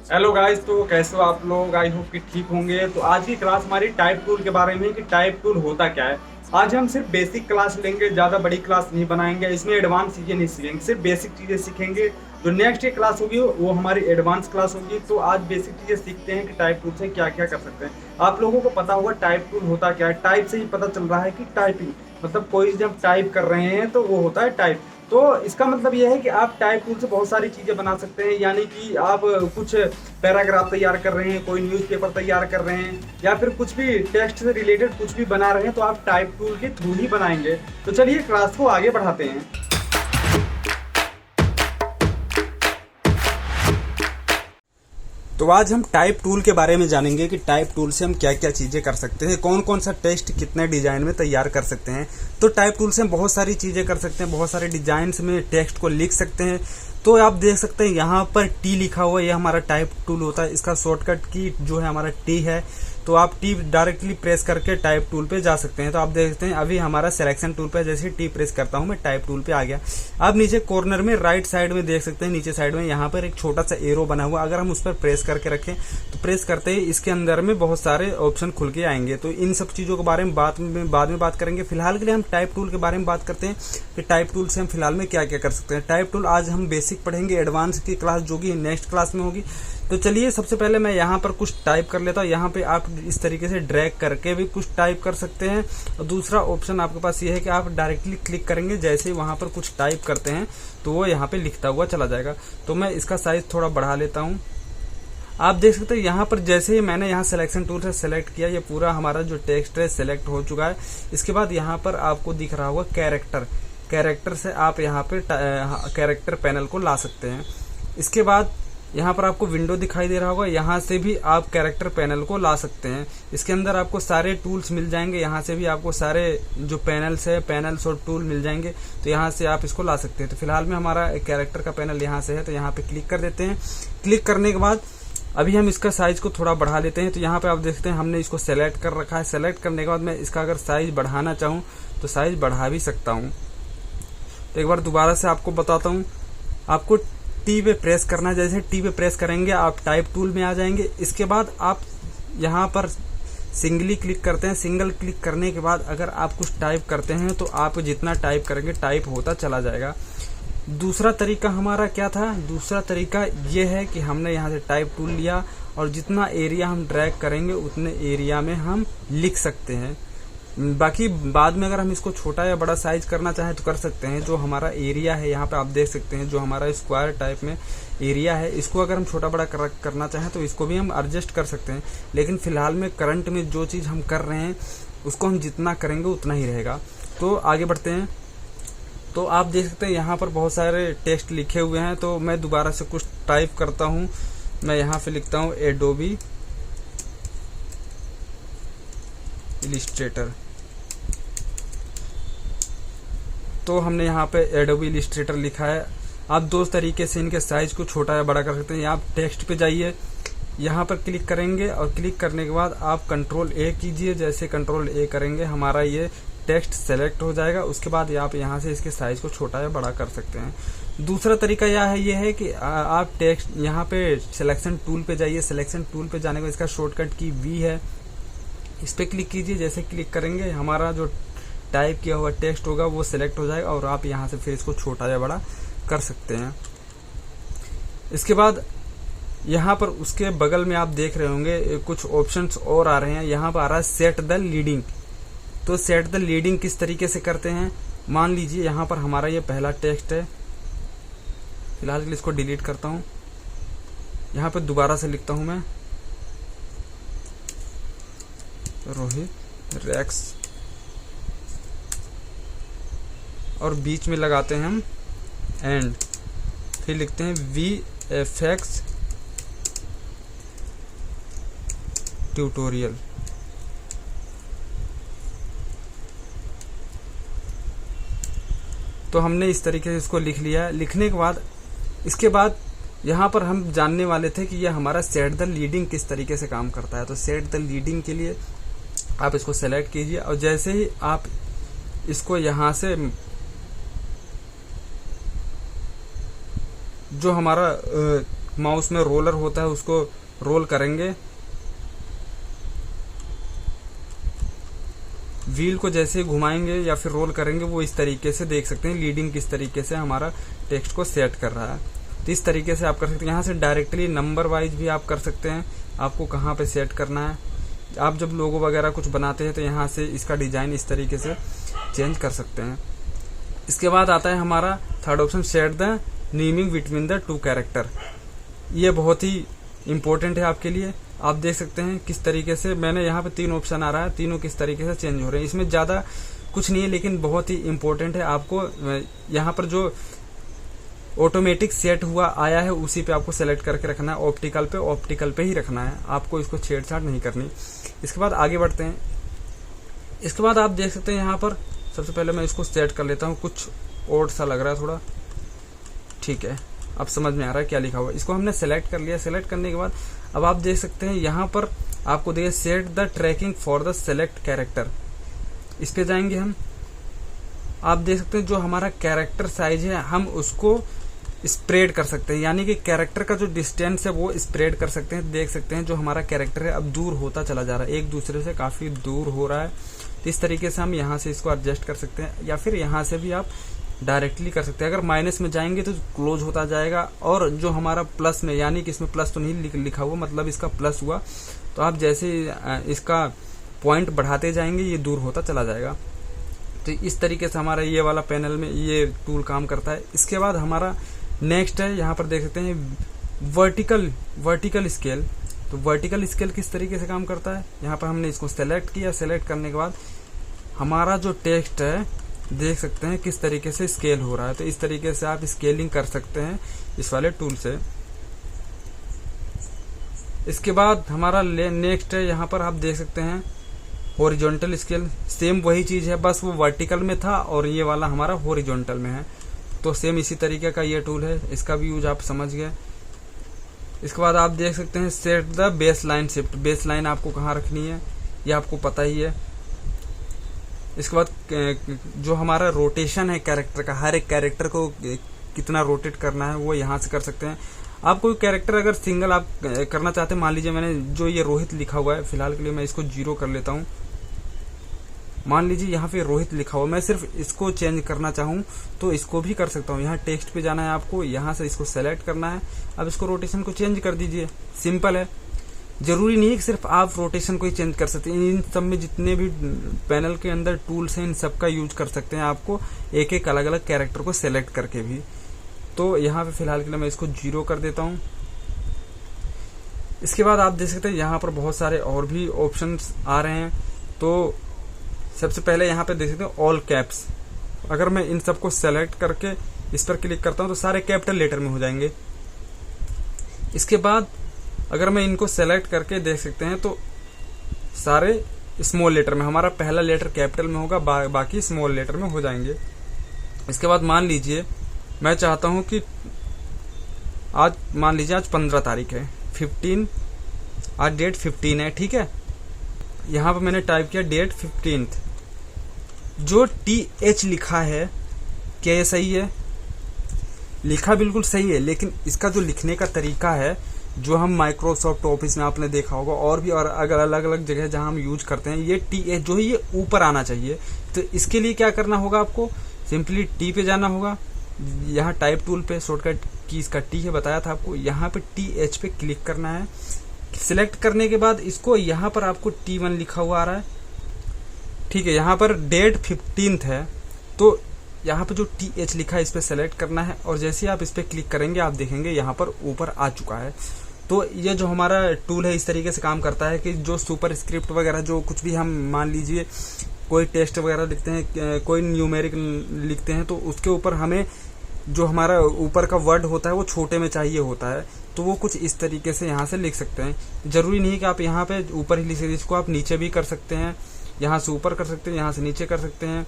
Hello guys, तो कैसे हो आप लोग। आई होप कि ठीक होंगे। तो आज की क्लास हमारी टाइप टूल के बारे में है कि टाइप टूल होता क्या है। आज हम सिर्फ बेसिक क्लास लेंगे, ज़्यादा बड़ी क्लास नहीं बनाएंगे। इसमें एडवांस चीज़ें नहीं सीखेंगे, सिर्फ बेसिक चीज़ें सीखेंगे। जो नेक्स्ट ये क्लास होगी वो हमारी एडवांस क्लास होगी। तो आज बेसिक चीज़ें सीखते हैं कि टाइप टूल से क्या क्या कर सकते हैं। आप लोगों को पता होगा टाइप टूल होता क्या है। टाइप से ही पता चल रहा है कि टाइपिंग मतलब कोई चीज़ हम टाइप कर रहे हैं तो वो होता है टाइप। तो इसका मतलब ये है कि आप टाइप टूल से बहुत सारी चीज़ें बना सकते हैं। यानी कि आप कुछ पैराग्राफ तैयार कर रहे हैं, कोई न्यूज़पेपर तैयार कर रहे हैं, या फिर कुछ भी टेक्स्ट से रिलेटेड कुछ भी बना रहे हैं, तो आप टाइप टूल के थ्रू ही बनाएंगे। तो चलिए क्लास को आगे बढ़ाते हैं। तो आज हम टाइप टूल के बारे में जानेंगे कि टाइप टूल से हम क्या क्या चीज़ें कर सकते हैं, कौन कौन सा टेक्स्ट कितने डिजाइन में तैयार कर सकते हैं। तो टाइप टूल से हम बहुत सारी चीज़ें कर सकते हैं, बहुत सारे डिजाइन में टेक्स्ट को लिख सकते हैं। तो आप देख सकते हैं यहाँ पर टी लिखा हुआ है, यह हमारा टाइप टूल होता है। इसका शॉर्टकट की जो है हमारा टी है, तो आप टी डायरेक्टली प्रेस करके टाइप टूल पे जा सकते हैं। तो आप देखते हैं अभी हमारा सिलेक्शन टूल पे जैसे टी प्रेस करता हूं मैं टाइप टूल पे आ गया। अब नीचे कॉर्नर में राइट साइड में देख सकते हैं, नीचे साइड में यहाँ पर एक छोटा सा एरो बना हुआ, अगर हम उस पर प्रेस करके रखें तो प्रेस करते ही इसके अंदर में बहुत सारे ऑप्शन खुल के आएंगे। तो इन सब चीजों के बारे में बाद में बात करेंगे। फिलहाल के लिए हम टाइप टूल के बारे में बात करते हैं कि टाइप टूल से हम फिलहाल में क्या क्या कर सकते हैं। टाइप टूल आज हम बेसिक पढ़ेंगे, एडवांस की क्लास जो कि नेक्स्ट क्लास में होगी। तो चलिए सबसे पहले मैं यहाँ पर कुछ टाइप कर लेता हूँ। यहाँ पे आप इस तरीके से ड्रैग करके भी कुछ टाइप कर सकते हैं। और दूसरा ऑप्शन आपके पास ये है कि आप डायरेक्टली क्लिक करेंगे, जैसे ही वहां पर कुछ टाइप करते हैं तो वो यहाँ पे लिखता हुआ चला जाएगा। तो मैं इसका साइज थोड़ा बढ़ा लेता हूँ। आप देख सकते हैं यहाँ पर जैसे ही मैंने यहाँ सिलेक्शन टूल से सिलेक्ट किया, ये पूरा हमारा जो टेक्स्ट है सिलेक्ट हो चुका है। इसके बाद यहाँ पर आपको दिख रहा होगा कैरेक्टर, कैरेक्टर से आप यहाँ पे कैरेक्टर पैनल को ला सकते हैं। इसके बाद यहाँ पर आपको विंडो दिखाई दे रहा होगा, यहाँ से भी आप कैरेक्टर पैनल को ला सकते हैं। इसके अंदर आपको सारे टूल्स मिल जाएंगे, यहाँ से भी आपको सारे जो पैनल्स है पैनल्स और टूल मिल जाएंगे। तो यहाँ से आप इसको ला सकते हैं। तो फिलहाल में हमारा कैरेक्टर का पैनल यहाँ से है, तो यहाँ पे क्लिक कर देते हैं। क्लिक करने के बाद अभी हम इसका साइज को थोड़ा बढ़ा लेते हैं। तो यहाँ पे आप देखते हैं हमने इसको सेलेक्ट कर रखा है। सेलेक्ट करने के बाद मैं इसका अगर साइज बढ़ाना चाहूँ तो साइज बढ़ा भी सकता हूँ। तो एक बार दोबारा से आपको बताता हूँ। आपको टी पे प्रेस करना है, जैसे टी पे प्रेस करेंगे आप टाइप टूल में आ जाएंगे। इसके बाद आप यहाँ पर सिंगली क्लिक करते हैं। सिंगल क्लिक करने के बाद अगर आप कुछ टाइप करते हैं तो आप जितना टाइप करेंगे टाइप होता चला जाएगा। दूसरा तरीका हमारा क्या था, दूसरा तरीका ये है कि हमने यहाँ से टाइप टूल लिया और जितना एरिया हम ड्रैग करेंगे उतने एरिया में हम लिख सकते हैं। बाकी बाद में अगर हम इसको छोटा या बड़ा साइज करना चाहें तो कर सकते हैं। जो हमारा एरिया है यहाँ पे आप देख सकते हैं, जो हमारा स्क्वायर टाइप में एरिया है, इसको अगर हम छोटा बड़ा करना चाहें तो इसको भी हम एडजस्ट कर सकते हैं। लेकिन फिलहाल में करंट में जो चीज़ हम कर रहे हैं उसको हम जितना करेंगे उतना ही रहेगा। तो आगे बढ़ते हैं। तो आप देख सकते हैं यहाँ पर बहुत सारे टेक्स्ट लिखे हुए हैं। तो मैं दोबारा से कुछ टाइप करता हूँ। मैं यहाँ पे लिखता हूँ एडोबी इलिस्ट्रेटर। तो हमने यहाँ पे एडोबी इलिस्ट्रेटर लिखा है। आप दो तरीके से इनके साइज को छोटा या बड़ा कर सकते हैं। आप टेक्स्ट पे जाइए, यहाँ पर क्लिक करेंगे और क्लिक करने के बाद आप कंट्रोल ए कीजिए। जैसे कंट्रोल ए करेंगे हमारा ये टेक्स्ट सेलेक्ट हो जाएगा। उसके बाद आप यहाँ से इसके साइज को छोटा या बड़ा कर सकते हैं। दूसरा तरीका यह है कि आप टेक्स्ट यहाँ पे सिलेक्शन टूल पे जाइए। सिलेक्शन टूल पे जाने के बाद इसका शॉर्टकट की वी है, इस पे क्लिक कीजिए। जैसे क्लिक करेंगे हमारा जो टाइप किया हुआ टेक्स्ट होगा वो सिलेक्ट हो जाएगा और आप यहाँ से फिर इसको छोटा या बड़ा कर सकते हैं। इसके बाद यहाँ पर उसके बगल में आप देख रहे होंगे कुछ ऑप्शंस और आ रहे हैं। यहाँ पर आ रहा है सेट द लीडिंग। तो सेट द लीडिंग किस तरीके से करते हैं, मान लीजिए यहाँ पर हमारा ये पहला टेक्स्ट है। फिलहाल के लिए इसको डिलीट करता हूँ। यहाँ पर दोबारा से लिखता हूँ मैं रोहित रेक्स और बीच में लगाते हैं हम एंड, फिर लिखते हैं VFX ट्यूटोरियल। तो हमने इस तरीके से इसको लिख लिया है। लिखने के बाद इसके बाद यहाँ पर हम जानने वाले थे कि यह हमारा सेट द लीडिंग किस तरीके से काम करता है। तो सेट द लीडिंग के लिए आप इसको सेलेक्ट कीजिए और जैसे ही आप इसको यहाँ से जो हमारा माउस में रोलर होता है उसको रोल करेंगे, व्हील को जैसे घुमाएंगे या फिर रोल करेंगे वो इस तरीके से देख सकते हैं लीडिंग किस तरीके से हमारा टेक्स्ट को सेट कर रहा है। तो इस तरीके से आप कर सकते हैं। यहाँ से डायरेक्टली नंबर वाइज भी आप कर सकते हैं, आपको कहाँ पे सेट करना है। आप जब लोगो वगैरह कुछ बनाते हैं तो यहाँ से इसका डिजाइन इस तरीके से चेंज कर सकते हैं। इसके बाद आता है हमारा third option, set the naming between the two character. ये बहुत ही इंपॉर्टेंट है आपके लिए। आप देख सकते हैं किस तरीके से मैंने यहाँ पे 3 ऑप्शन आ रहा है, तीनों किस तरीके से चेंज हो रहे हैं। इसमें ज्यादा कुछ नहीं है लेकिन बहुत ही इंपॉर्टेंट है। आपको यहाँ पर जो ऑटोमेटिक सेट हुआ आया है उसी पे आपको सेलेक्ट करके रखना है, ऑप्टिकल पे ही रखना है, आपको इसको छेड़छाड़ नहीं करनी। इसके बाद आगे बढ़ते हैं। इसके बाद आप देख सकते हैं यहाँ पर सबसे पहले मैं इसको सेट कर लेता हूँ, कुछ ओड सा लग रहा है थोड़ा, ठीक है अब समझ में आ रहा है क्या लिखा हुआ है। इसको हमने सेलेक्ट कर लिया। सेलेक्ट करने के बाद अब आप देख सकते हैं यहाँ पर आपको देखिए set the tracking for the select character, इस पे जाएंगे हम। आप देख सकते हैं जो हमारा कैरेक्टर साइज है हम उसको स्प्रेड कर सकते हैं, यानी कि कैरेक्टर का जो डिस्टेंस है वो स्प्रेड कर सकते हैं। देख सकते हैं जो हमारा कैरेक्टर है अब दूर होता चला जा रहा है, एक दूसरे से काफी दूर हो रहा है। तो इस तरीके से हम यहाँ से इसको एडजस्ट कर सकते हैं या फिर यहाँ से भी आप डायरेक्टली कर सकते हैं। अगर माइनस में जाएंगे तो क्लोज होता जाएगा, और जो हमारा प्लस में, यानी कि इसमें प्लस तो नहीं लिखा हुआ, मतलब इसका प्लस हुआ तो आप जैसे इसका पॉइंट बढ़ाते जाएंगे ये दूर होता चला जाएगा। तो इस तरीके से हमारा ये वाला पैनल में ये टूल काम करता है। इसके बाद हमारा नेक्स्ट है, यहाँ पर देख सकते हैं वर्टिकल स्केल। तो वर्टिकल स्केल किस तरीके से काम करता है, यहाँ पर हमने इसको सेलेक्ट किया। सेलेक्ट करने के बाद हमारा जो टेक्स्ट है देख सकते हैं किस तरीके से स्केल हो रहा है। तो इस तरीके से आप स्केलिंग कर सकते हैं इस वाले टूल से। इसके बाद हमारा नेक्स्ट है, यहाँ पर आप देख सकते हैं हॉरिजॉन्टल स्केल। सेम वही चीज है, बस वो वर्टिकल में था और ये वाला हमारा हॉरिजॉन्टल में है। तो सेम इसी तरीके का ये टूल है, इसका भी यूज आप समझ गए। इसके बाद आप देख सकते हैं set the base line shift. Base line आपको कहाँ रखनी है ये आपको पता ही है। इसके बाद जो हमारा रोटेशन है कैरेक्टर का, हर एक कैरेक्टर को कितना रोटेट करना है वो यहाँ से कर सकते हैं। आप कोई कैरेक्टर अगर सिंगल आप करना चाहते हैं, मान लीजिए मैंने जो ये रोहित लिखा हुआ है, फिलहाल के लिए मैं इसको 0 कर लेता हूँ। मान लीजिए यहाँ पे रोहित लिखा हुआ, मैं सिर्फ इसको चेंज करना चाहूँ तो इसको भी कर सकता हूँ। यहाँ टेक्स्ट पे जाना है आपको, यहाँ से इसको सेलेक्ट करना है, अब इसको रोटेशन को चेंज कर दीजिए। सिंपल है, जरूरी नहीं है कि सिर्फ आप रोटेशन को ही चेंज कर सकते हैं। इन सब में जितने भी पैनल के अंदर टूल्स हैं इन सब का यूज कर सकते हैं, आपको एक एक अलग अलग कैरेक्टर को सेलेक्ट करके भी। तो यहाँ पे फिलहाल के लिए मैं इसको 0 कर देता हूँ। इसके बाद आप देख सकते हैं यहाँ पर बहुत सारे और भी ऑप्शंस आ रहे हैं। तो सबसे पहले यहाँ पे देख सकते हैं ऑल कैप्स। अगर मैं इन सबको सेलेक्ट करके इस पर क्लिक करता हूँ तो सारे कैपिटल लेटर में हो जाएंगे। इसके बाद अगर मैं इनको सेलेक्ट करके देख सकते हैं तो सारे स्मॉल लेटर में, हमारा पहला लेटर कैपिटल में होगा, बाकी स्मॉल लेटर में हो जाएंगे। इसके बाद मान लीजिए मैं चाहता हूं कि आज मान लीजिए आज 15 तारीख है, 15, आज डेट 15 है, ठीक है। यहां पर मैंने टाइप किया डेट 15th। जो TH लिखा है क्या ये सही है? लिखा बिल्कुल सही है, लेकिन इसका जो लिखने का तरीका है, जो हम माइक्रोसॉफ्ट ऑफिस में आपने देखा होगा और भी और अगर अलग अलग जगह जहां हम यूज करते हैं, ये TH जो है ये ऊपर आना चाहिए। तो इसके लिए क्या करना होगा, आपको सिंपली T पे जाना होगा। यहाँ टाइप टूल पे शॉर्टकट की इसका T है, बताया था आपको। यहाँ पे TH पे क्लिक करना है। सिलेक्ट करने के बाद इसको यहाँ पर आपको T1 लिखा हुआ आ रहा है, ठीक है। यहाँ पर डेट 15th है, तो यहाँ पर जो TH लिखा है इस पे सेलेक्ट करना है और जैसे ही आप इस पे क्लिक करेंगे आप देखेंगे यहाँ पर ऊपर आ चुका है। तो ये जो हमारा टूल है इस तरीके से काम करता है कि जो सुपर स्क्रिप्ट वगैरह जो कुछ भी हम मान लीजिए कोई टेस्ट वगैरह लिखते हैं, कोई न्यूमेरिक लिखते हैं, तो उसके ऊपर हमें जो हमारा ऊपर का वर्ड होता है वो छोटे में चाहिए होता है, तो वो कुछ इस तरीके से यहाँ से लिख सकते हैं। जरूरी नहीं कि आप यहाँ पे ऊपर ही लिख सकते, इसको आप नीचे भी कर सकते हैं, यहाँ से ऊपर कर सकते हैं, यहाँ से नीचे कर सकते हैं।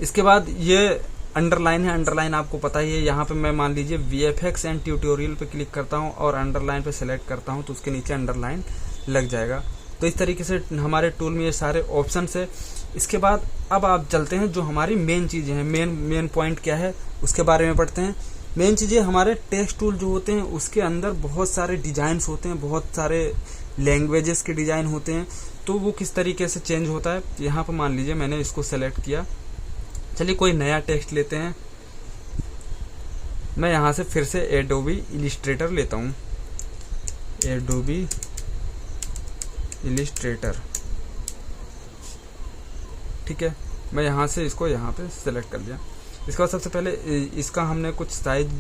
इसके बाद ये अंडरलाइन है, अंडरलाइन आपको पता ही है। यहाँ पे मैं मान लीजिए VFX एंड ट्यूटोरियल पे क्लिक करता हूँ और अंडरलाइन पे सेलेक्ट करता हूँ तो उसके नीचे अंडरलाइन लग जाएगा। तो इस तरीके से हमारे टूल में ये सारे ऑप्शंस है। इसके बाद अब आप चलते हैं जो हमारी मेन चीजें हैं, मेन पॉइंट क्या है उसके बारे में पढ़ते हैं। मेन चीज़ ये हमारे टेक्स्ट टूल जो होते हैं उसके अंदर बहुत सारे डिजाइन्स होते हैं, बहुत सारे लैंग्वेजेस के डिजाइन होते हैं, तो वो किस तरीके से चेंज होता है। यहाँ पर मान लीजिए मैंने इसको सेलेक्ट किया, चलिए कोई नया टेक्स्ट लेते हैं। मैं यहाँ से फिर से एडोबी इलिस्ट्रेटर लेता हूँ, एडोबी इलिस्ट्रेटर, ठीक है। मैं यहाँ से इसको यहाँ पे सेलेक्ट कर लिया। इसके बाद सबसे पहले इसका हमने कुछ साइज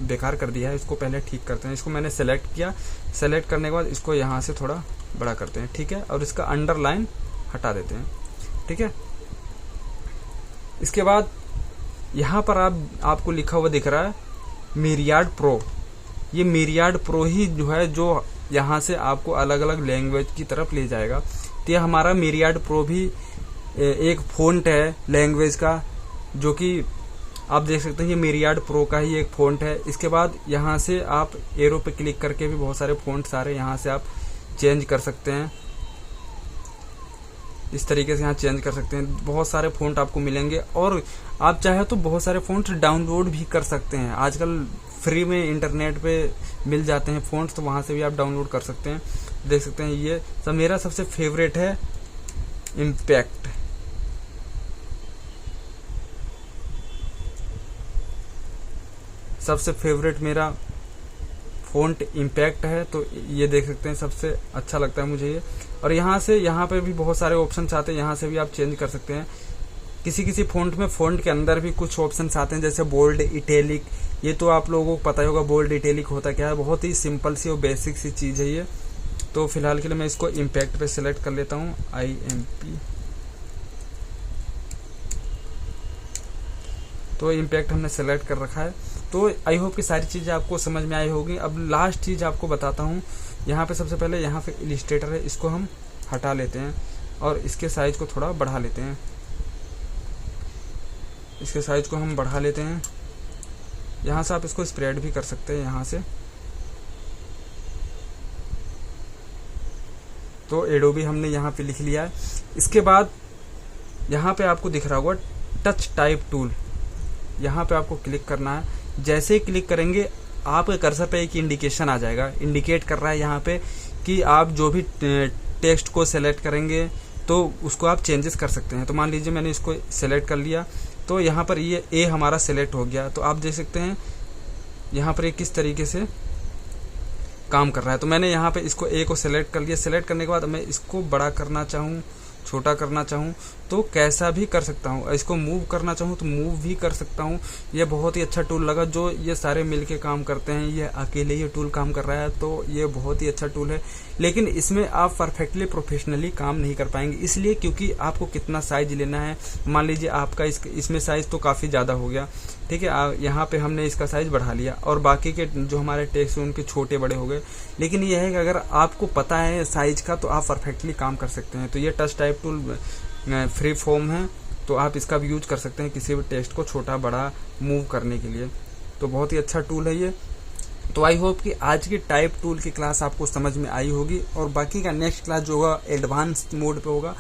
बेकार कर दिया है, इसको पहले ठीक करते हैं। इसको मैंने सेलेक्ट किया, सेलेक्ट करने के बाद इसको यहाँ से थोड़ा बड़ा करते हैं, ठीक है, और इसका अंडरलाइन हटा देते हैं, ठीक है। इसके बाद यहाँ पर आपको लिखा हुआ दिख रहा है मिरियाड प्रो। ये मिरियाड प्रो ही जो है जो यहाँ से आपको अलग अलग लैंग्वेज की तरफ ले जाएगा। तो ये हमारा मिरियाड प्रो भी एक फ़ॉन्ट है लैंग्वेज का, जो कि आप देख सकते हैं ये मिरियाड प्रो का ही एक फ़ॉन्ट है। इसके बाद यहाँ से आप एरो पे क्लिक करके भी बहुत सारे फ़ॉन्ट सारे यहाँ से आप चेंज कर सकते हैं। इस तरीके से यहाँ चेंज कर सकते हैं, बहुत सारे फ़ॉन्ट आपको मिलेंगे। और आप चाहे तो बहुत सारे फ़ॉन्ट डाउनलोड भी कर सकते हैं, आजकल फ्री में इंटरनेट पे मिल जाते हैं फ़ॉन्ट्स, तो वहाँ से भी आप डाउनलोड कर सकते हैं। देख सकते हैं ये सब मेरा सबसे फेवरेट है इम्पैक्ट। सबसे फेवरेट मेरा फ़ॉन्ट इम्पैक्ट है, तो ये देख सकते हैं सबसे अच्छा लगता है मुझे ये। और यहाँ से यहाँ पे भी बहुत सारे ऑप्शंस आते हैं, यहाँ से भी आप चेंज कर सकते हैं। किसी किसी फ़ॉन्ट में फ़ॉन्ट के अंदर भी कुछ ऑप्शंस आते हैं, जैसे बोल्ड, इटैलिक। ये तो आप लोगों को पता ही होगा बोल्ड इटैलिक होता क्या है, बहुत ही सिंपल सी और बेसिक सी चीज़ है ये। तो फिलहाल के लिए मैं इसको इम्पैक्ट पे सिलेक्ट कर लेता हूँ, IMP। तो इम्पैक्ट हमने सेलेक्ट कर रखा है। तो आई होप कि सारी चीज़ें आपको समझ में आई होगी। अब लास्ट चीज़ आपको बताता हूँ। यहाँ पे सबसे पहले यहाँ पे इलिस्ट्रेटर है, इसको हम हटा लेते हैं और इसके साइज को थोड़ा बढ़ा लेते हैं। इसके साइज को हम बढ़ा लेते हैं। यहाँ से आप इसको स्प्रेड भी कर सकते हैं यहाँ से। तो एडोबी हमने यहाँ पे लिख लिया है। इसके बाद यहाँ पे आपको दिख रहा होगा टच टाइप टूल, यहाँ पे आपको क्लिक करना है। जैसे ही क्लिक करेंगे आपके कर्सर पे एक इंडिकेशन आ जाएगा, इंडिकेट कर रहा है यहाँ पे कि आप जो भी टेक्स्ट को सेलेक्ट करेंगे तो उसको आप चेंजेस कर सकते हैं। तो मान लीजिए मैंने इसको सेलेक्ट कर लिया, तो यहाँ पर ये ए हमारा सेलेक्ट हो गया। तो आप देख सकते हैं यहाँ पर ये किस तरीके से काम कर रहा है। तो मैंने यहाँ पे इसको ए को सेलेक्ट कर लिया। सेलेक्ट करने के बाद मैं इसको बड़ा करना चाहूँ, छोटा करना चाहूँ तो कैसा भी कर सकता हूँ। इसको मूव करना चाहूँ तो मूव भी कर सकता हूँ। ये बहुत ही अच्छा टूल लगा, जो ये सारे मिलके काम करते हैं। ये अकेले ये टूल काम कर रहा है, तो ये बहुत ही अच्छा टूल है। लेकिन इसमें आप परफेक्टली प्रोफेशनली काम नहीं कर पाएंगे, इसलिए क्योंकि आपको कितना साइज लेना है। मान लीजिए आपका इसमें साइज तो काफ़ी ज़्यादा हो गया, ठीक है। यहाँ पे हमने इसका साइज बढ़ा लिया और बाकी के जो हमारे टेक्स्ट उनके छोटे बड़े हो गए। लेकिन यह है कि अगर आपको पता है साइज का तो आप परफेक्टली काम कर सकते हैं। तो ये touch type tool free form है, तो आप इसका भी यूज कर सकते हैं किसी भी टेक्स्ट को छोटा बड़ा मूव करने के लिए। तो बहुत ही अच्छा टूल है ये। तो आई होप कि आज की टाइप टूल की क्लास आपको समझ में आई होगी और बाकी का नेक्स्ट क्लास जो होगा एडवांस मोड पे होगा।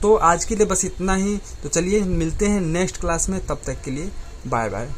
तो आज के लिए बस इतना ही। तो चलिए मिलते हैं नेक्स्ट क्लास में, तब तक के लिए बाय बाय।